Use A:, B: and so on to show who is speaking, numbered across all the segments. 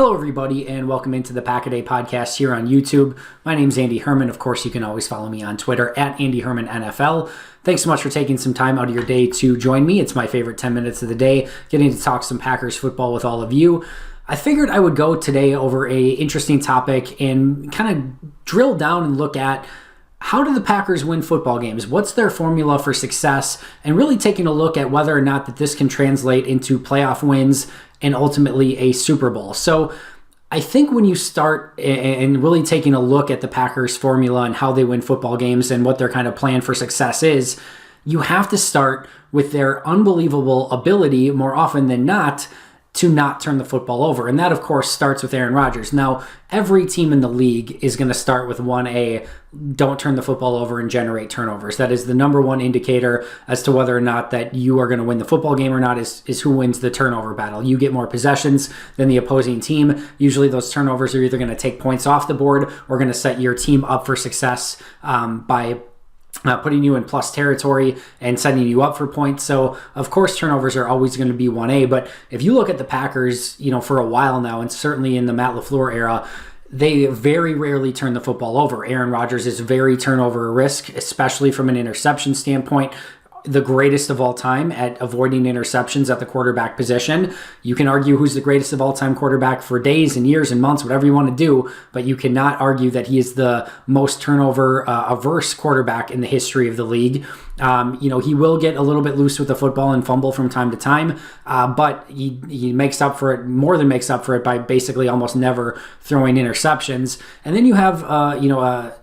A: Hello, everybody, and welcome into the Pack a Day podcast here on YouTube. My name's Andy Herman. Of course, you can always follow me on Twitter at Andy Herman NFL. Thanks so much for taking some time out of your day to join me. It's my favorite 10 minutes of the day, getting to talk some Packers football with all of you. I figured I would go today over a interesting topic and kind of drill down and look at how do the Packers win football games? What's their formula for success? And really taking a look at whether or not that this can translate into playoff wins and ultimately a Super Bowl. So I think when you start and really taking a look at the Packers formula and how they win football games and what their kind of plan for success is, you have to start with their unbelievable ability, more often than not, to not turn the football over. And that, of course, starts with Aaron Rodgers. Now, every team in the league is going to start with 1A, don't turn the football over and generate turnovers. That is the number one indicator as to whether or not that you are going to win the football game or not is who wins the turnover battle. You get more possessions than the opposing team. Usually those turnovers are either going to take points off the board or going to set your team up for success by putting you in plus territory and setting you up for points. So, of course, turnovers are always going to be 1A. But if you look at the Packers, for a while now, and certainly in the Matt LaFleur era, they very rarely turn the football over. Aaron Rodgers is very turnover risk, especially from an interception standpoint. The greatest of all time at avoiding interceptions at the quarterback position. You can argue who's the greatest of all time quarterback for days and years and months, whatever you want to do, but you cannot argue that he is the most turnover averse quarterback in the history of the league. He will get a little bit loose with the football and fumble from time to time, but he makes up for it, more than makes up for it, by basically almost never throwing interceptions. And then you have a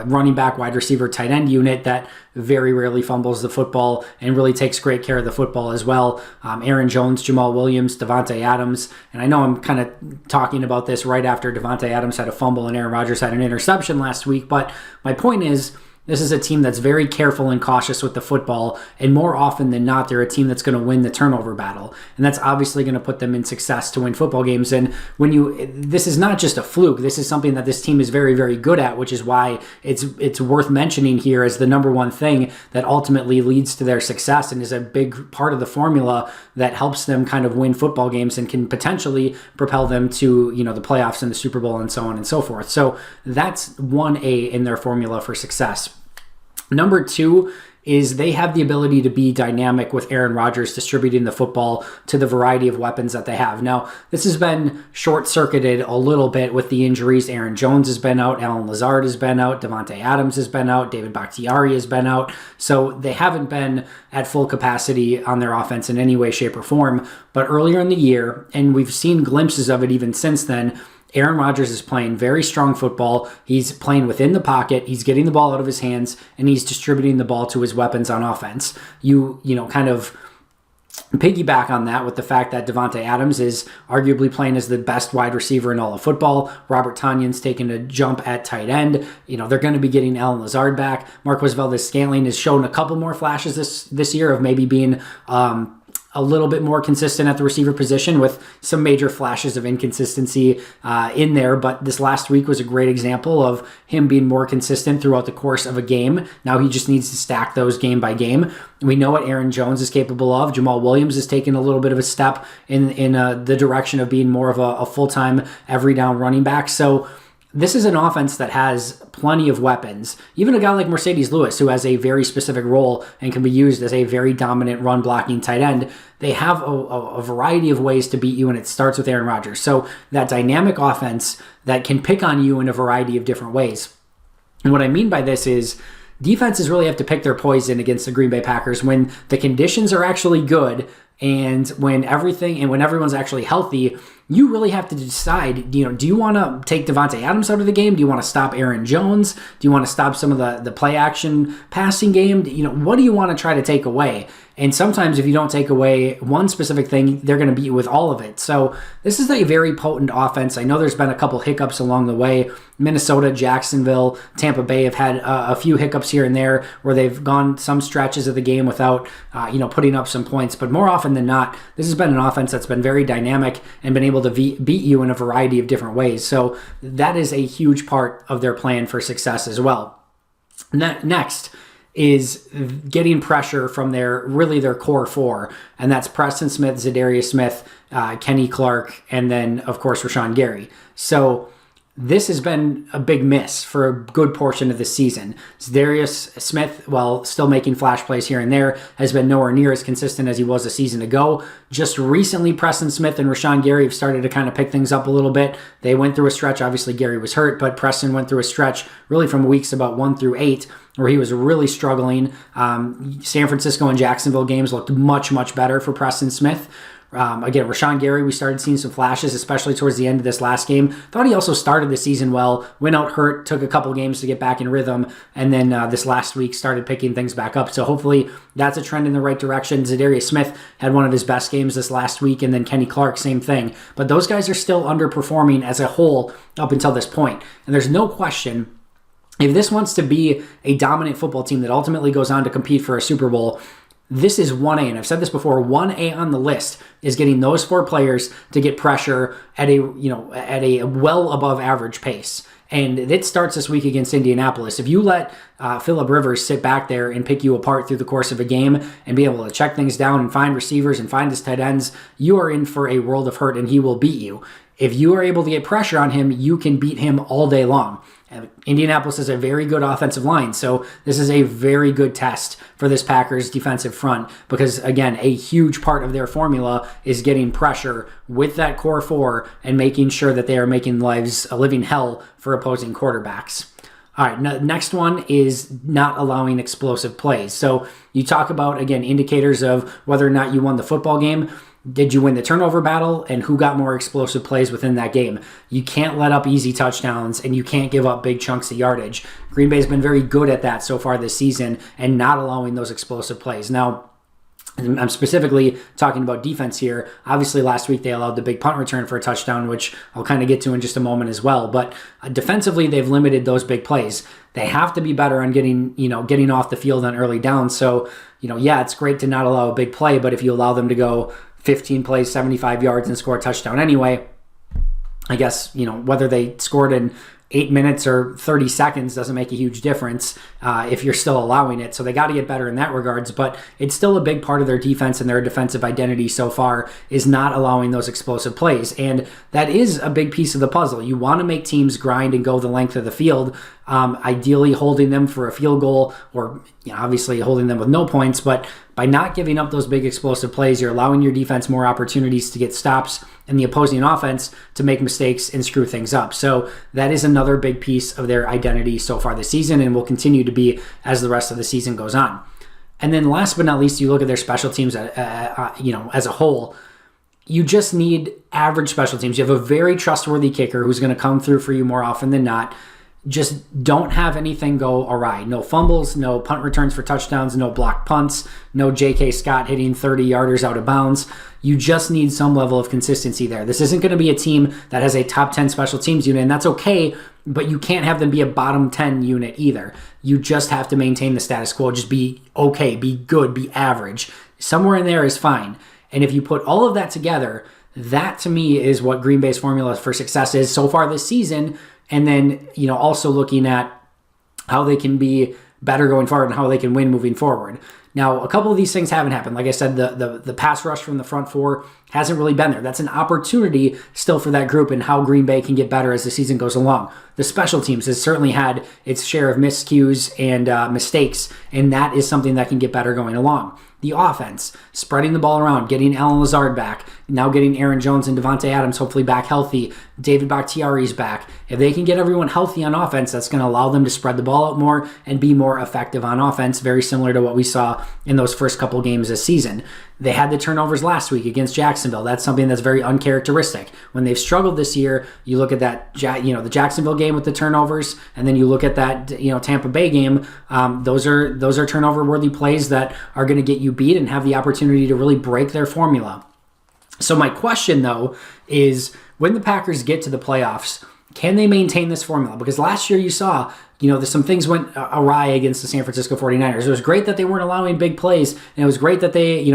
A: running back, wide receiver, tight end unit that very rarely fumbles the football and really takes great care of the football as well. Aaron Jones, Jamal Williams, Davante Adams, and I know I'm kind of talking about this right after Davante Adams had a fumble and Aaron Rodgers had an interception last week, but my point is, this is a team that's very careful and cautious with the football, and more often than not, they're a team that's going to win the turnover battle, and that's obviously going to put them in success to win football games. And this is not just a fluke. This is something that this team is very, very good at, which is why it's worth mentioning here as the number one thing that ultimately leads to their success and is a big part of the formula that helps them kind of win football games and can potentially propel them to the playoffs and the Super Bowl and so on and so forth. So that's 1A in their formula for success. Number 2 is they have the ability to be dynamic with Aaron Rodgers distributing the football to the variety of weapons that they have. Now, this has been short-circuited a little bit with the injuries. Aaron Jones has been out, Allen Lazard has been out, Davante Adams has been out, David Bakhtiari has been out. So they haven't been at full capacity on their offense in any way, shape, or form. But earlier in the year, and we've seen glimpses of it even since then, Aaron Rodgers is playing very strong football. He's playing within the pocket. He's getting the ball out of his hands, and he's distributing the ball to his weapons on offense. You kind of piggyback on that with the fact that Davante Adams is arguably playing as the best wide receiver in all of football. Robert Tonyan's taking a jump at tight end. They're going to be getting Allen Lazard back. Marquez Valdes-Scantling has shown a couple more flashes this year of maybe being a little bit more consistent at the receiver position with some major flashes of inconsistency in there. But this last week was a great example of him being more consistent throughout the course of a game. Now he just needs to stack those game by game. We know what Aaron Jones is capable of. Jamal Williams is taking a little bit of a step in the direction of being more of a full-time every down running back. So this is an offense that has plenty of weapons. Even a guy like Mercedes Lewis, who has a very specific role and can be used as a very dominant run-blocking tight end, they have a variety of ways to beat you, and it starts with Aaron Rodgers. So that dynamic offense that can pick on you in a variety of different ways. And what I mean by this is defenses really have to pick their poison against the Green Bay Packers when the conditions are actually good and when everyone's actually healthy. You really have to decide, do you want to take Davante Adams out of the game? Do you want to stop Aaron Jones? Do you want to stop some of the play action passing game? What do you want to try to take away? And sometimes if you don't take away one specific thing, they're going to beat you with all of it. So this is a very potent offense. I know there's been a couple hiccups along the way. Minnesota, Jacksonville, Tampa Bay have had a few hiccups here and there where they've gone some stretches of the game without putting up some points. But more often than not, this has been an offense that's been very dynamic and been able to beat you in a variety of different ways. So that is a huge part of their plan for success as well. Next is getting pressure from their core four, and that's Preston Smith, Zadarius Smith, Kenny Clark, and then, of course, Rashawn Gary. So this has been a big miss for a good portion of the season. Zadarius Smith, while still making flash plays here and there, has been nowhere near as consistent as he was a season ago. Just recently, Preston Smith and Rashawn Gary have started to kind of pick things up a little bit. They went through a stretch. Obviously, Gary was hurt, but Preston went through a stretch really from weeks about 1 through 8 where he was really struggling. San Francisco and Jacksonville games looked much, much better for Preston Smith. Again, Rashawn Gary, we started seeing some flashes, especially towards the end of this last game. Thought he also started the season well, went out hurt, took a couple games to get back in rhythm, and then this last week started picking things back up. So hopefully that's a trend in the right direction. Zadarius Smith had one of his best games this last week, and then Kenny Clark, same thing. But those guys are still underperforming as a whole up until this point. And there's no question, if this wants to be a dominant football team that ultimately goes on to compete for a Super Bowl, this is 1A, and I've said this before, 1A on the list is getting those 4 players to get pressure at a well above average pace. And it starts this week against Indianapolis. If you let Phillip Rivers sit back there and pick you apart through the course of a game and be able to check things down and find receivers and find his tight ends, you are in for a world of hurt, and he will beat you. If you are able to get pressure on him, you can beat him all day long. Indianapolis is a very good offensive line, so this is a very good test for this Packers defensive front because, again, a huge part of their formula is getting pressure with that core 4 and making sure that they are making lives a living hell for opposing quarterbacks. All right, next one is not allowing explosive plays. So you talk about, again, indicators of whether or not you won the football game. Did you win the turnover battle, and who got more explosive plays within that game? You can't let up easy touchdowns, and you can't give up big chunks of yardage. Green Bay's been very good at that so far this season and not allowing those explosive plays. Now, I'm specifically talking about defense here. Obviously, last week they allowed the big punt return for a touchdown, which I'll kind of get to in just a moment as well. But defensively, they've limited those big plays. They have to be better on getting off the field on early downs. So, yeah, it's great to not allow a big play, but if you allow them to go 15 plays, 75 yards, and score a touchdown anyway, I guess, whether they scored in 8 minutes or 30 seconds doesn't make a huge difference if you're still allowing it. So they got to get better in that regards, but it's still a big part of their defense and their defensive identity so far is not allowing those explosive plays. And that is a big piece of the puzzle. You want to make teams grind and go the length of the field, ideally holding them for a field goal or obviously holding them with no points, but by not giving up those big explosive plays, you're allowing your defense more opportunities to get stops and the opposing offense to make mistakes and screw things up. So that is another big piece of their identity so far this season and will continue to be as the rest of the season goes on. And then last but not least, you look at their special teams as a whole. You just need average special teams. You have a very trustworthy kicker who's going to come through for you more often than not. Just don't have anything go awry. No fumbles, no punt returns for touchdowns, no blocked punts, no J.K. Scott hitting 30-yarders out of bounds. You just need some level of consistency there. This isn't going to be a team that has a top 10 special teams unit, and that's okay, but you can't have them be a bottom 10 unit either. You just have to maintain the status quo. Just be okay, be good, be average. Somewhere in there is fine. And if you put all of that together, that to me is what Green Bay's formula for success is so far this season. And then, also looking at how they can be better going forward and how they can win moving forward. Now, a couple of these things haven't happened. Like I said, the pass rush from the front 4 hasn't really been there. That's an opportunity still for that group and how Green Bay can get better as the season goes along. The special teams has certainly had its share of miscues and mistakes, and that is something that can get better going along. The offense, spreading the ball around, getting Alan Lazard back, now getting Aaron Jones and Devontae Adams hopefully back healthy. David Bakhtiari's back. If they can get everyone healthy on offense, that's going to allow them to spread the ball out more and be more effective on offense, very similar to what we saw in those first couple games this season. They had the turnovers last week against Jacksonville. That's something that's very uncharacteristic. When they've struggled this year, you look at that, the Jacksonville game with the turnovers, and then you look at that, Tampa Bay game. Those are turnover-worthy plays that are going to get you beat and have the opportunity to really break their formula. So my question, though, is when the Packers get to the playoffs, can they maintain this formula? Because last year you saw, some things went awry against the San Francisco 49ers. It was great that they weren't allowing big plays, and it was great that they,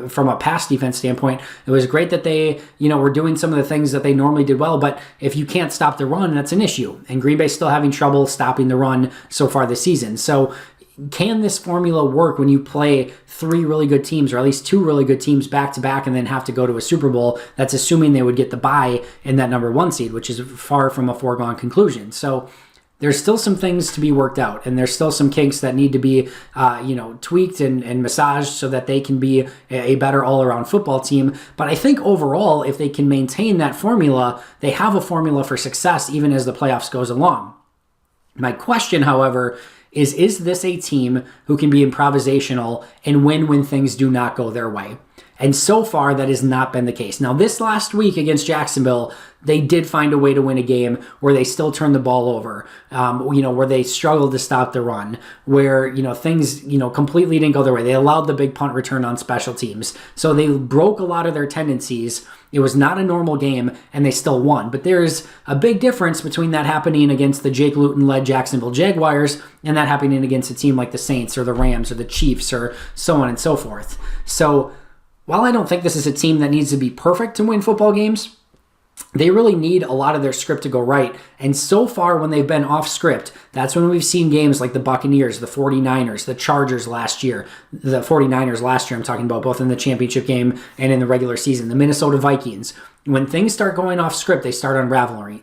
A: from a pass defense standpoint, it was great that they, were doing some of the things that they normally did well, but if you can't stop the run, that's an issue. And Green Bay's still having trouble stopping the run so far this season. So can this formula work when you play 3 really good teams, or at least 2 really good teams back to back, and then have to go to a Super Bowl? That's assuming they would get the bye in that number 1 seed, which is far from a foregone conclusion. So there's still some things to be worked out, and there's still some kinks that need to be, tweaked and massaged so that they can be a better all-around football team. But I think overall, if they can maintain that formula, they have a formula for success even as the playoffs goes along. My question, however, is this a team who can be improvisational and win when things do not go their way? And so far, that has not been the case. Now, this last week against Jacksonville, they did find a way to win a game where they still turned the ball over, where they struggled to stop the run, where, things, completely didn't go their way. They allowed the big punt return on special teams. So they broke a lot of their tendencies. It was not a normal game, and they still won. But there's a big difference between that happening against the Jake Luton-led Jacksonville Jaguars and that happening against a team like the Saints or the Rams or the Chiefs or so on and so forth. So while I don't think this is a team that needs to be perfect to win football games, they really need a lot of their script to go right. And so far, when they've been off script, that's when we've seen games like the Buccaneers, the 49ers, the Chargers last year. The 49ers last year, I'm talking about, both in the championship game and in the regular season. The Minnesota Vikings. When things start going off script, they start unraveling.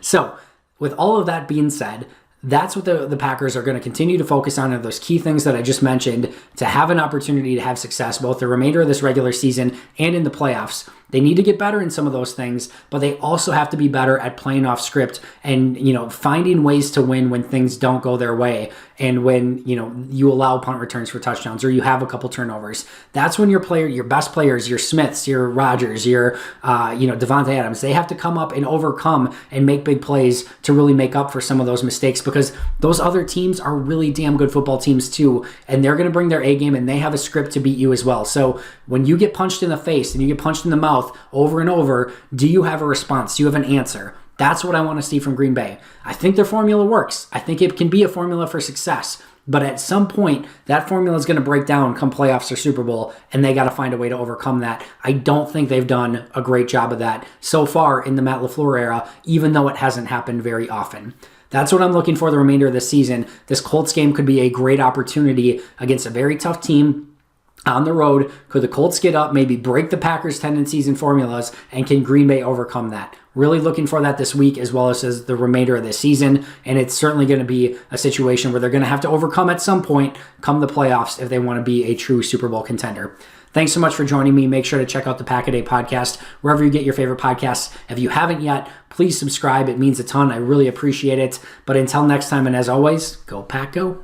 A: So, with all of that being said, that's what the Packers are going to continue to focus on, are those key things that I just mentioned, to have an opportunity to have success both the remainder of this regular season and in the playoffs. They need to get better in some of those things, but they also have to be better at playing off script and, finding ways to win when things don't go their way, and when, you allow punt returns for touchdowns or you have a couple turnovers. That's when your best players, your Smiths, your Rodgers, your, Devontae Adams, they have to come up and overcome and make big plays to really make up for some of those mistakes, because those other teams are really damn good football teams too, and they're going to bring their A game, and they have a script to beat you as well. So when you get punched in the face and you get punched in the mouth over and over, do you have a response? Do you have an answer? That's what I want to see from Green Bay. I think their formula works. I think it can be a formula for success. But at some point, that formula is going to break down come playoffs or Super Bowl, and they got to find a way to overcome that. I don't think they've done a great job of that so far in the Matt LaFleur era, even though it hasn't happened very often. That's what I'm looking for the remainder of this season. This Colts game could be a great opportunity against a very tough team on the road. Could the Colts get up, maybe break the Packers' tendencies and formulas, and can Green Bay overcome that? Really looking for that this week as well as the remainder of this season, and it's certainly going to be a situation where they're going to have to overcome at some point come the playoffs if they want to be a true Super Bowl contender. Thanks so much for joining me. Make sure to check out the Pack-A-Day podcast wherever you get your favorite podcasts. If you haven't yet, please subscribe. It means a ton. I really appreciate it. But until next time, and as always, go Pack Go.